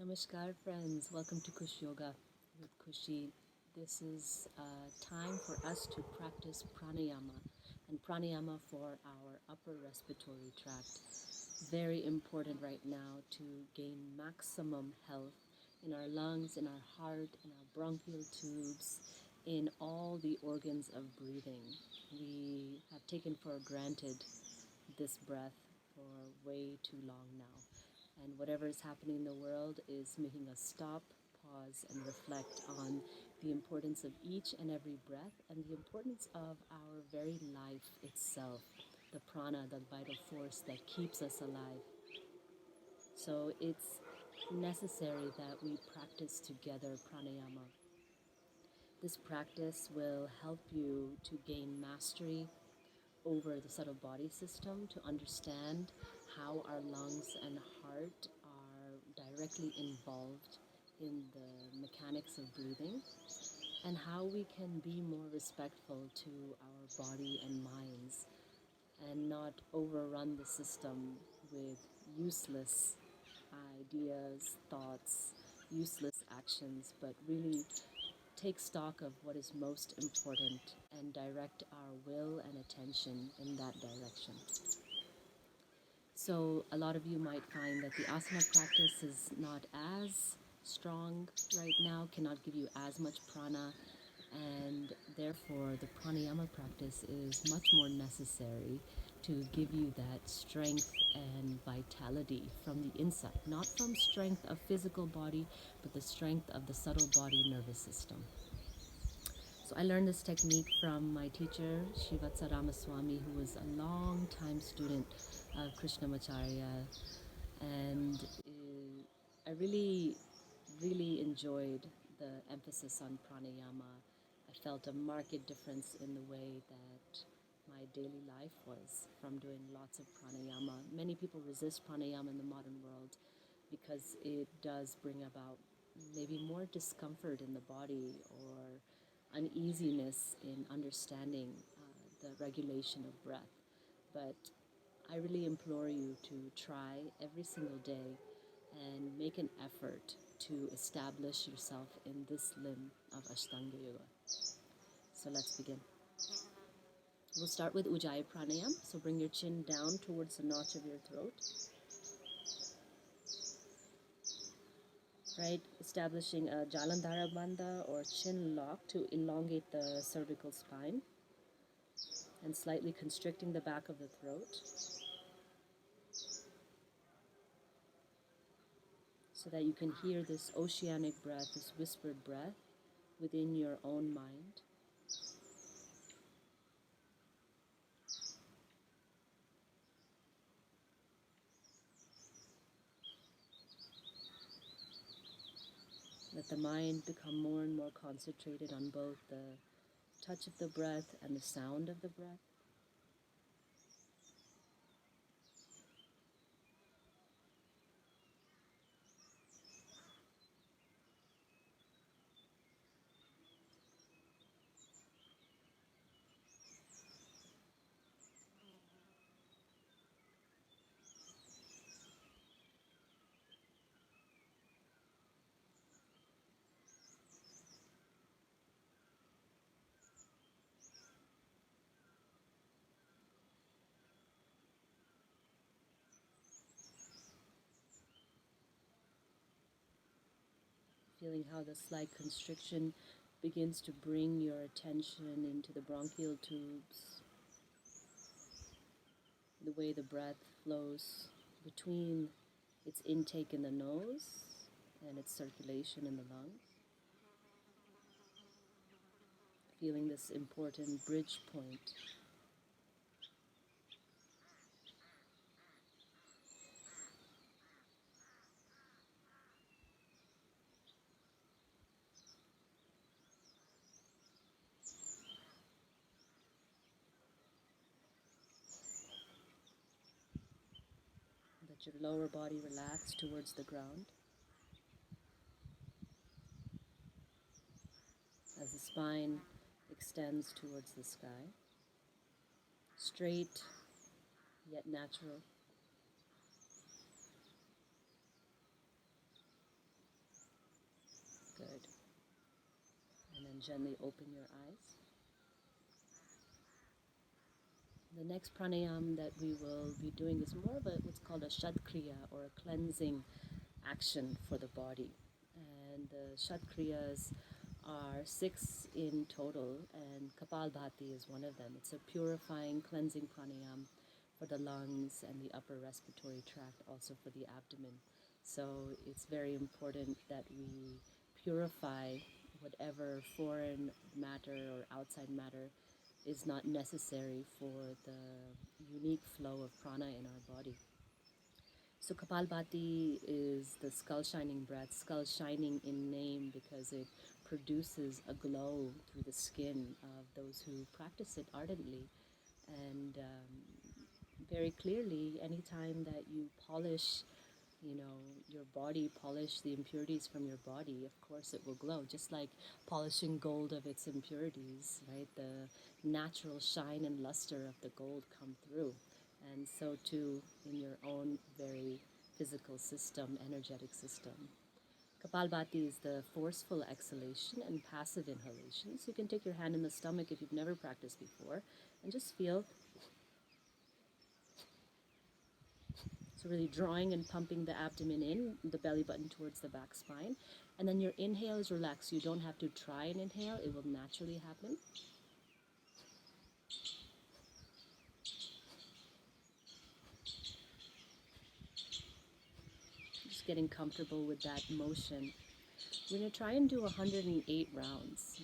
Namaskar, friends. Welcome to Kush Yoga with Kushi. This is time for us to practice pranayama and pranayama for our upper respiratory tract. Very important right now to gain maximum health in our lungs, in our heart, in our bronchial tubes, in all the organs of breathing. We have taken for granted this breath for way too long now. And whatever is happening in the world is making us stop, pause, and reflect on the importance of each and every breath and the importance of our very life itself, the prana, the vital force that keeps us alive. So it's necessary that we practice together pranayama. This practice will help you to gain mastery over the subtle body system, to understand how our lungs and heart are directly involved in the mechanics of breathing, and how we can be more respectful to our body and minds and not overrun the system with useless ideas, thoughts, useless actions, but really take stock of what is most important and direct our will and attention in that direction. So a lot of you might find that the asana practice is not as strong right now, cannot give you as much prana, and therefore the pranayama practice is much more necessary to give you that strength and vitality from the inside, not from strength of physical body, but the strength of the subtle body nervous system. So I learned this technique from my teacher, Srivatsa Ramaswamy, who was a long time student of Krishnamacharya, and I really enjoyed the emphasis on pranayama. I felt a marked difference in the way that my daily life was from doing lots of pranayama. Many people resist pranayama in the modern world because it does bring about maybe more discomfort in the body or uneasiness in understanding the regulation of breath. But I really implore you to try every single day and make an effort to establish yourself in this limb of Ashtanga Yoga. So let's begin. We'll start with ujjayi pranayama. So bring your chin down towards the notch of your throat. Right, establishing a Jalandhara Bandha or chin lock to elongate the cervical spine and slightly constricting the back of the throat so that you can hear this oceanic breath, this whispered breath within your own mind. Let the mind become more and more concentrated on both the touch of the breath and the sound of the breath. Feeling how the slight constriction begins to bring your attention into the bronchial tubes, the way the breath flows between its intake in the nose and its circulation in the lungs. Feeling this important bridge point. Let your lower body relax towards the ground as the spine extends towards the sky. Straight, yet natural. and gently open your eyes. The next pranayama that we will be doing is more of what's called a shadkriya, or a cleansing action for the body. And the shadkriyas are 6 in total, and kapalabhati is one of them. It's a purifying, cleansing pranayama for the lungs and the upper respiratory tract, also for the abdomen. So it's very important that we purify whatever foreign matter or outside matter is not necessary for the unique flow of prana in our body. So kapalabhati is the skull shining breath, skull shining in name because it produces a glow through the skin of those who practice it ardently. And very clearly, anytime that you polish your body, polish the impurities from your body, of course it will glow, just like polishing gold of its impurities, right? The natural shine and luster of the gold come through. And so too in your own very physical system, energetic system. Kapalabhati is the forceful exhalation and passive inhalation. So you can take your hand in the stomach if you've never practiced before and just feel. So really drawing and pumping the abdomen in, the belly button towards the back spine. And then your inhale is relaxed. You don't have to try and inhale. It will naturally happen. Just getting comfortable with that motion. We're going to try and do 108 rounds.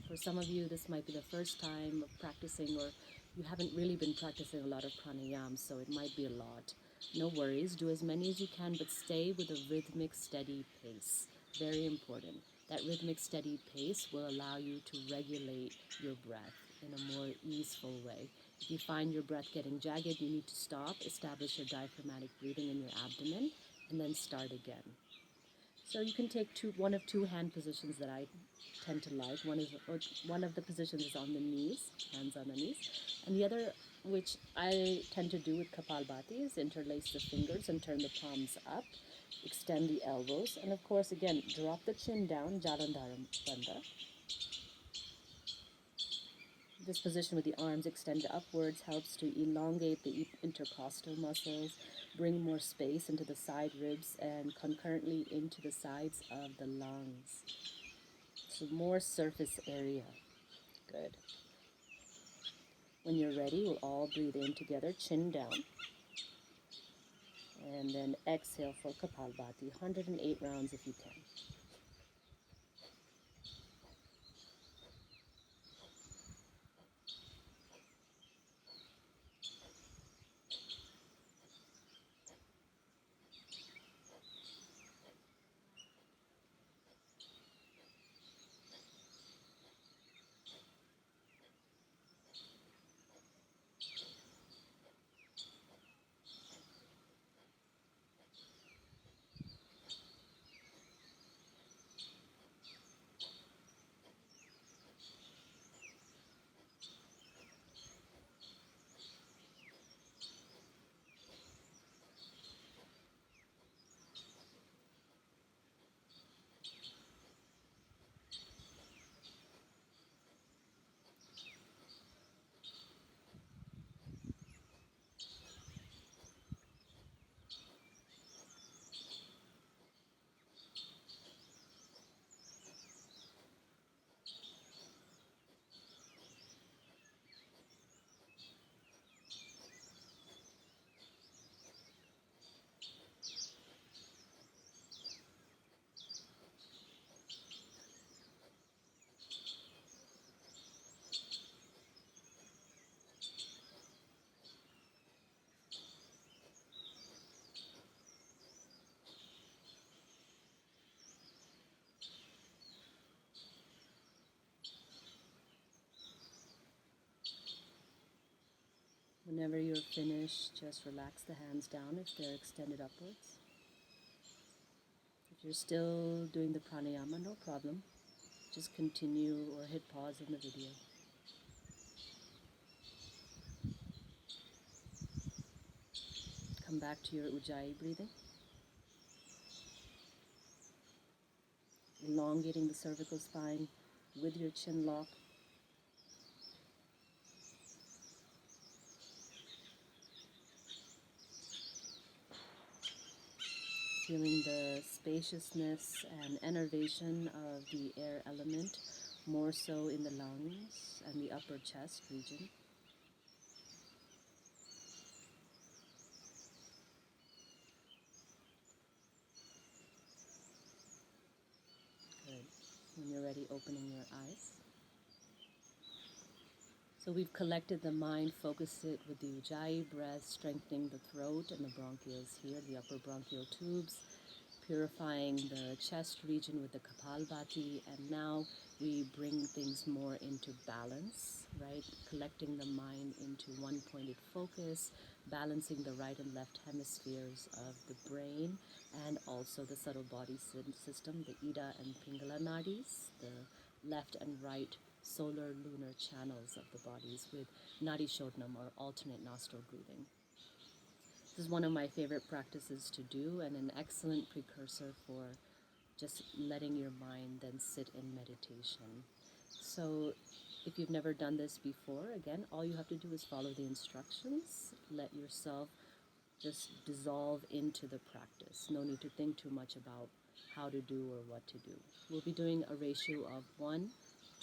For some of you, this might be the first time of practicing, or you haven't really been practicing a lot of pranayama, so it might be a lot. No worries, do as many as you can, but stay with a rhythmic, steady pace. Very important. That rhythmic, steady pace will allow you to regulate your breath in a more easeful way. If you find your breath getting jagged, you need to stop, establish your diaphragmatic breathing in your abdomen, and then start again. So you can take one of two hand positions that I tend to like. One of the positions is on the knees, hands on the knees, and the other, which I tend to do with kapalabhati, is interlace the fingers and turn the palms up, extend the elbows, and of course again drop the chin down, jalandhara bandha. This position with the arms extended upwards helps to elongate the intercostal muscles, bring more space into the side ribs and concurrently into the sides of the lungs. So more surface area. Good. When you're ready, we'll all breathe in together, chin down. And then exhale for kapalabhati, 108 rounds if you can. Whenever you're finished, just relax the hands down if they're extended upwards. If you're still doing the pranayama, no problem. Just continue or hit pause in the video. Come back to your ujjayi breathing. Elongating the cervical spine, with your chin lock. Feeling the spaciousness and enervation of the air element, more so in the lungs and the upper chest region. Good. When you're ready, opening your eyes. So we've collected the mind, focused it with the ujjayi breath, strengthening the throat and the bronchioles here, the upper bronchial tubes, purifying the chest region with the kapalabhati, and now we bring things more into balance, right? Collecting the mind into one pointed focus, balancing the right and left hemispheres of the brain, and also the subtle body system, the Ida and Pingala nadis, the left and right solar lunar channels of the bodies with nadi shodhana, or alternate nostril breathing. This is one of my favorite practices to do and an excellent precursor for just letting your mind then sit in meditation. So if you've never done this before, again, all you have to do is follow the instructions. Let yourself just dissolve into the practice. No need to think too much about how to do or what to do. We'll be doing a ratio of 1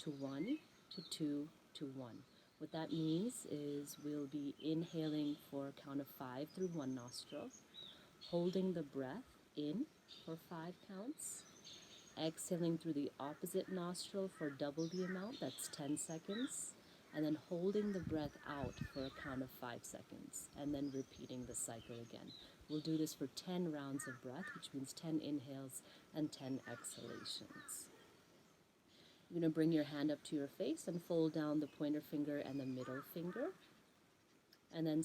to 1 to 2 to 1. What that means is we'll be inhaling for a count of 5 through one nostril, holding the breath in for 5 counts, exhaling through the opposite nostril for double the amount, that's 10 seconds, and then holding the breath out for a count of 5 seconds, and then repeating the cycle again. We'll do this for 10 rounds of breath, which means 10 inhales and 10 exhalations. You're going to bring your hand up to your face and fold down the pointer finger and the middle finger, and then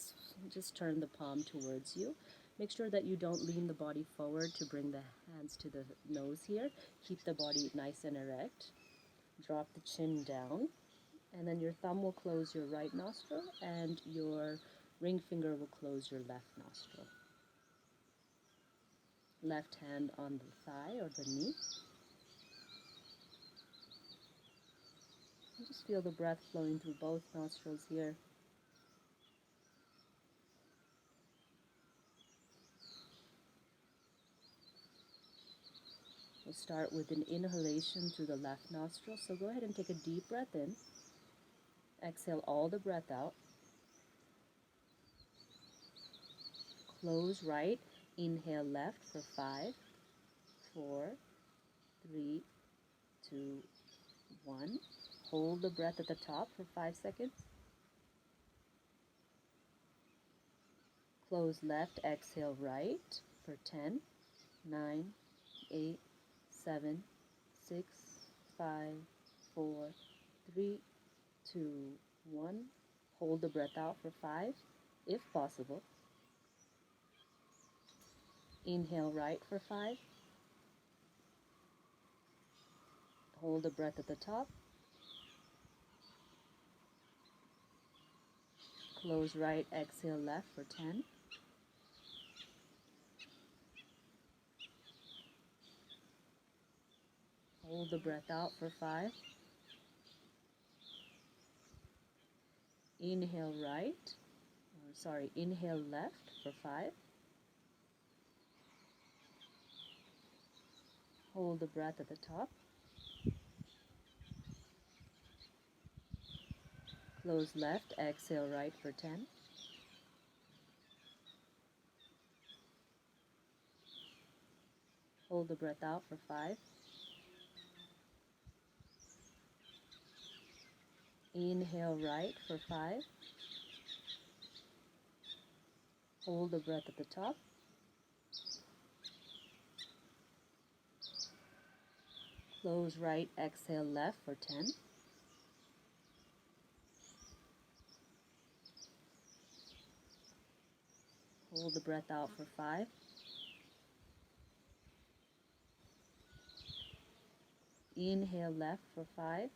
just turn the palm towards you. Make sure that you don't lean the body forward to bring the hands to the nose here. Keep the body nice and erect. Drop the chin down, and then your thumb will close your right nostril and your ring finger will close your left nostril. Left hand on the thigh or the knee. And just feel the breath flowing through both nostrils here. We'll start with an inhalation through the left nostril. So go ahead and take a deep breath in. Exhale all the breath out. Close right. Inhale left for 5, 4, 3, 2, 1. Hold the breath at the top for 5 seconds. Close left. Exhale right for 10, 9, 8, 7, 6, 5, 4, 3, 2, 1. Hold the breath out for 5, if possible. Inhale right for 5. Hold the breath at the top. Close right, exhale left for 10. Hold the breath out for 5. Inhale inhale left for 5. Hold the breath at the top. Close left, exhale right for 10. Hold the breath out for 5. Inhale right for 5. Hold the breath at the top. Close right, exhale left for 10. Hold the breath out for 5. Inhale left for 5.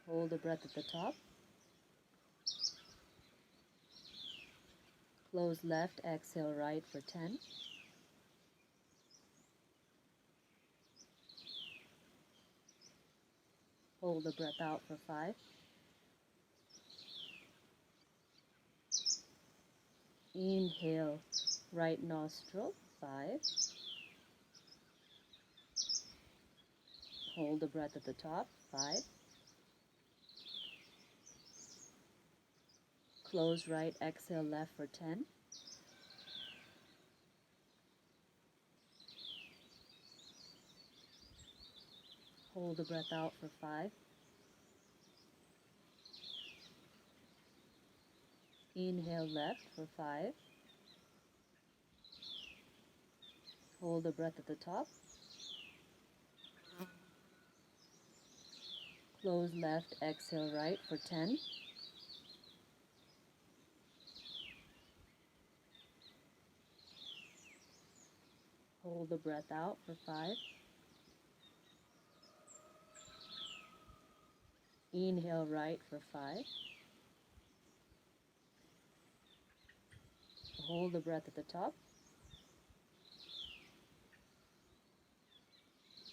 Hold the breath at the top. Close left, exhale right for 10. Hold the breath out for 5. Inhale, right nostril, 5. Hold the breath at the top, 5. Close right, exhale left for 10. Hold the breath out for 5. Inhale left for 5. Hold the breath at the top. Close left, exhale right for 10. Hold the breath out for 5. Inhale right for 5. Hold the breath at the top.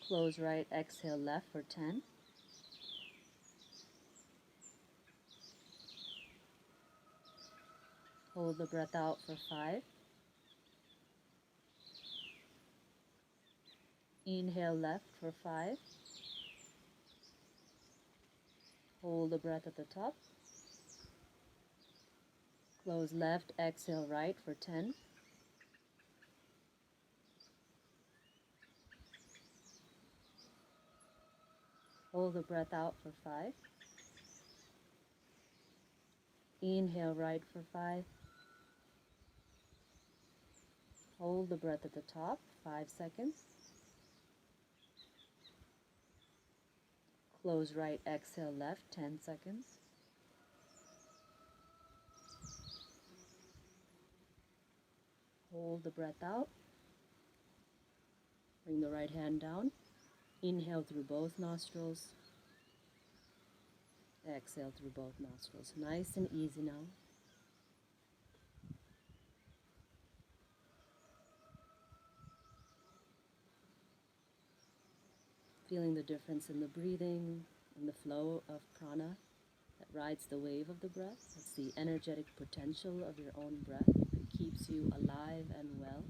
Close right, exhale left for 10. Hold the breath out for 5. Inhale left for 5. Hold the breath at the top. Close left, exhale right for 10. Hold the breath out for 5. Inhale right for 5. Hold the breath at the top, 5 seconds. Close right, exhale left, 10 seconds. Hold the breath out. Bring the right hand down. Inhale through both nostrils. Exhale through both nostrils. Nice and easy now. Feeling the difference in the breathing and the flow of prana that rides the wave of the breath. It's the energetic potential of your own breath that keeps you alive and well.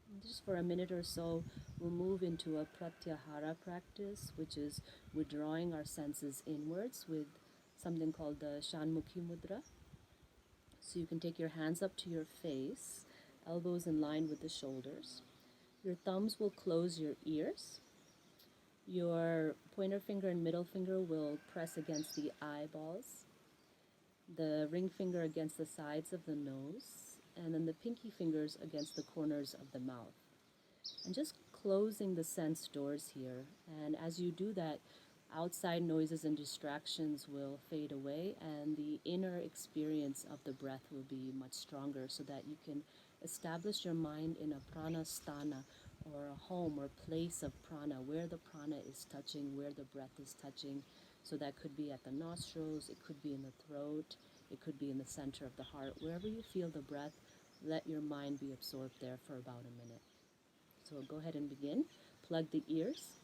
And just for a minute or so, we'll move into a pratyahara practice, which is withdrawing our senses inwards with something called the Shanmukhi Mudra. So you can take your hands up to your face, elbows in line with the shoulders. Your thumbs will close your ears. Your pointer finger and middle finger will press against the eyeballs. The ring finger against the sides of the nose. And then the pinky fingers against the corners of the mouth. And just closing the sense doors here. And as you do that, outside noises and distractions will fade away, and the inner experience of the breath will be much stronger, so that you can establish your mind in a prana sthana, or a home or place of prana, where the prana is touching, where the breath is touching. So that could be at the nostrils, it could be in the throat, it could be in the center of the heart. Wherever you feel the breath, let your mind be absorbed there for about a minute. So go ahead and begin. Plug the ears.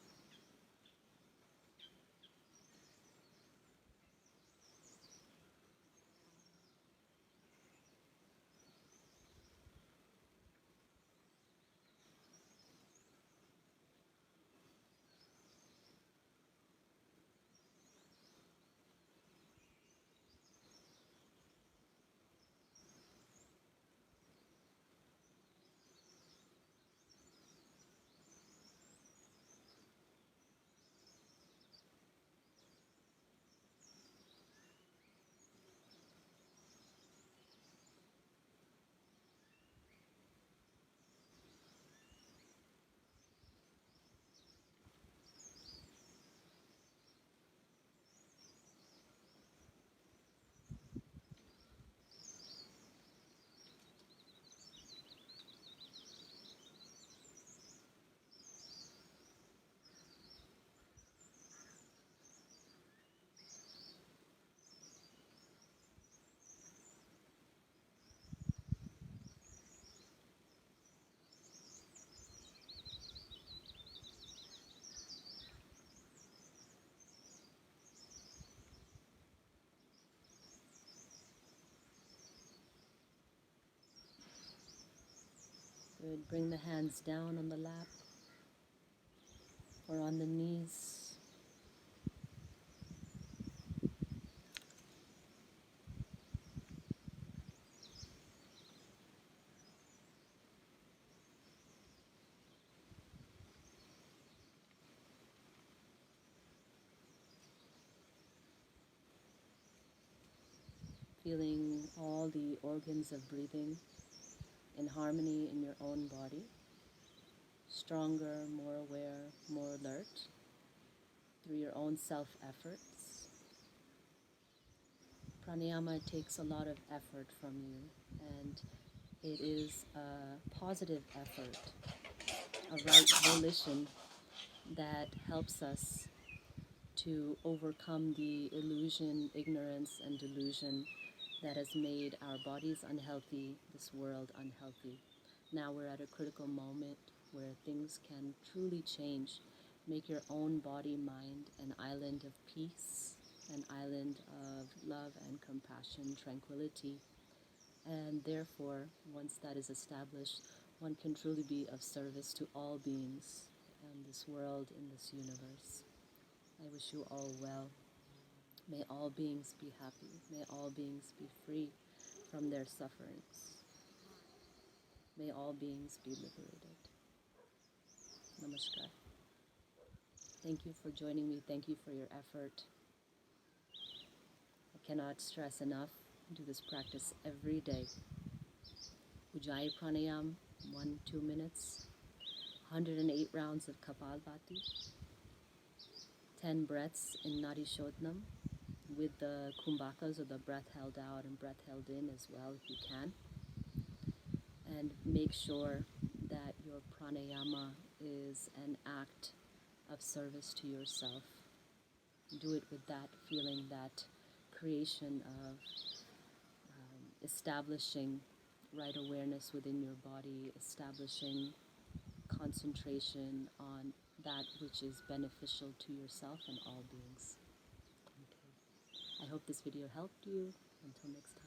Good. Bring the hands down on the lap or on the knees. Feeling all the organs of breathing in harmony in your own body. Stronger, more aware, more alert through your own self-efforts. Pranayama takes a lot of effort from you, and it is a positive effort, a right volition that helps us to overcome the illusion, ignorance, and delusion that has made our bodies unhealthy, this world unhealthy. Now we're at a critical moment where things can truly change. Make your own body, mind an island of peace, an island of love and compassion, tranquility. And therefore, once that is established, one can truly be of service to all beings in this world, in this universe. I wish you all well. May all beings be happy. May all beings be free from their sufferings. May all beings be liberated. Namaskar. Thank you for joining me. Thank you for your effort. I cannot stress enough, do this practice every day. Ujjayi pranayama, 1-2 minutes. 108 rounds of kapalabhati. 10 breaths in nadi shodhana, with the kumbhakas, or the breath held out and breath held in as well if you can. And make sure that your pranayama is an act of service to yourself. Do it with that feeling, that creation of establishing right awareness within your body, establishing concentration on that which is beneficial to yourself and all beings. Okay. I hope this video helped you. Until next time.